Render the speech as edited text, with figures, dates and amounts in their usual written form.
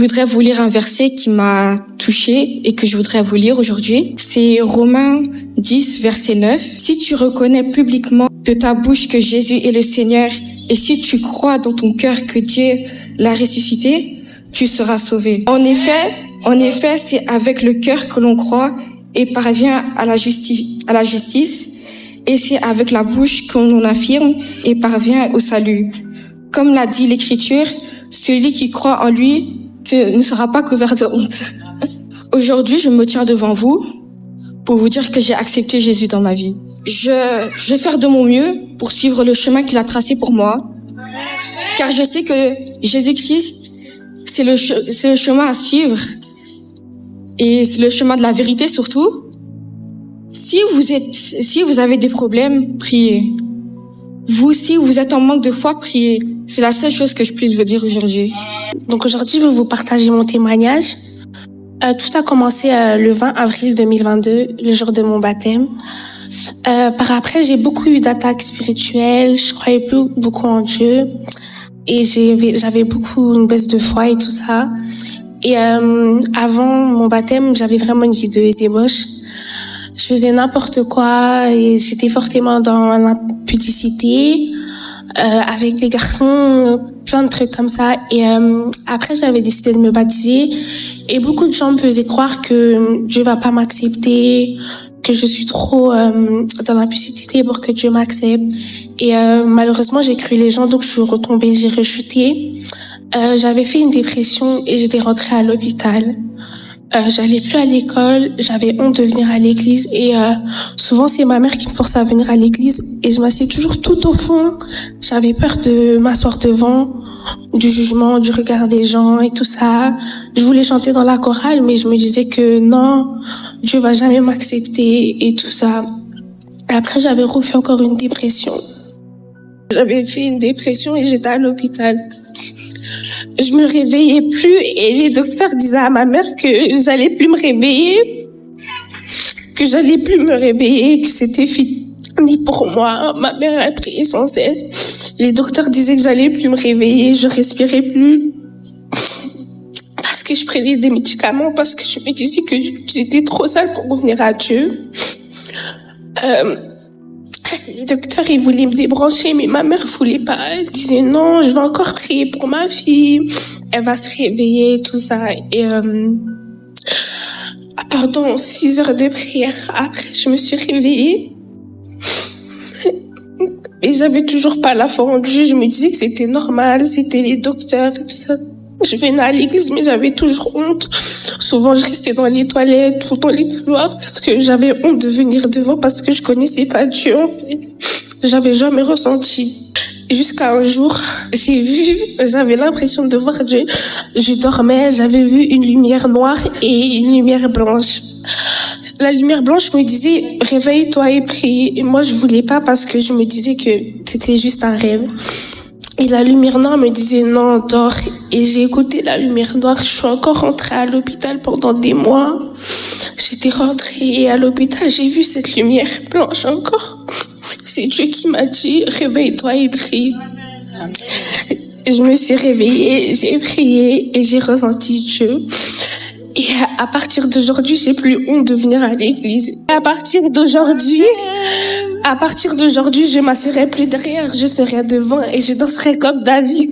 Je voudrais vous lire un verset qui m'a touchée et que je voudrais vous lire aujourd'hui. C'est Romains 10, verset 9. Si tu reconnais publiquement de ta bouche que Jésus est le Seigneur et si tu crois dans ton cœur que Dieu l'a ressuscité, tu seras sauvé. En effet, c'est avec le cœur que l'on croit et parvient à la justice, et c'est avec la bouche qu'on affirme et parvient au salut. Comme l'a dit l'Écriture, celui qui croit en lui ne sera pas couvert de honte. Aujourd'hui, je me tiens devant vous pour vous dire que j'ai accepté Jésus dans ma vie. Je vais faire de mon mieux pour suivre le chemin qu'il a tracé pour moi, car je sais que Jésus-Christ, c'est le chemin à suivre et c'est le chemin de la vérité surtout. Si vous avez des problèmes, priez. Si vous êtes en manque de foi, priez. C'est la seule chose que je puisse vous dire aujourd'hui. Donc aujourd'hui, je vais vous partager mon témoignage. Tout a commencé le 20 avril 2022, le jour de mon baptême. Par après, j'ai beaucoup eu d'attaques spirituelles. Je croyais plus beaucoup en Dieu et j'avais beaucoup une baisse de foi et tout ça. Et avant mon baptême, j'avais vraiment une vie de débauche. Je faisais n'importe quoi et j'étais fortement dans l'impudicité avec des garçons, plein de trucs comme ça. Et après, j'avais décidé de me baptiser et beaucoup de gens me faisaient croire que Dieu va pas m'accepter, que je suis trop dans l'impudicité pour que Dieu m'accepte. Et malheureusement, j'ai cru les gens, donc je suis retombée, j'ai rechuté. J'avais fait une dépression et j'étais rentrée à l'hôpital. J'allais plus à l'école, j'avais honte de venir à l'église et souvent c'est ma mère qui me forçait à venir à l'église et je m'asseyais toujours tout au fond. J'avais peur de m'asseoir devant, du jugement, du regard des gens et tout ça. Je voulais chanter dans la chorale mais je me disais que non, Dieu va jamais m'accepter et tout ça. Après j'avais refait encore une dépression. J'avais fait une dépression et j'étais à l'hôpital. Je me réveillais plus et les docteurs disaient à ma mère que j'allais plus me réveiller, que c'était fini pour moi. Ma mère a prié sans cesse. Les docteurs disaient que j'allais plus me réveiller, je respirais plus parce que je prenais des médicaments, parce que je me disais que j'étais trop sale pour revenir à Dieu. Les docteurs, ils voulaient me débrancher, mais ma mère voulait pas. Elle disait non, je vais encore prier pour ma fille. Elle va se réveiller, tout ça. Et pendant 6 heures de prière, après, je me suis réveillée. Et j'avais toujours pas la foi en Dieu. Je me disais que c'était normal, c'était les docteurs, tout ça. Je venais à l'église, mais j'avais toujours honte. Souvent, je restais dans les toilettes ou dans les couloirs parce que j'avais honte de venir devant parce que je connaissais pas Dieu, en fait. J'avais jamais ressenti. Jusqu'à un jour, j'avais l'impression de voir Dieu. Je dormais, j'avais vu une lumière noire et une lumière blanche. La lumière blanche me disait, réveille-toi et prie. Et moi, je voulais pas parce que je me disais que c'était juste un rêve. Et la lumière noire me disait non, dors. Et j'ai écouté la lumière noire. Je suis encore rentrée à l'hôpital pendant des mois. J'étais rentrée à l'hôpital, j'ai vu cette lumière blanche encore. C'est Dieu qui m'a dit, réveille-toi et prie. Je me suis réveillée, j'ai prié et j'ai ressenti Dieu. Et à partir d'aujourd'hui, j'ai plus honte de venir à l'église. À partir d'aujourd'hui, je m'asserai plus derrière, je serai devant et je danserai comme David.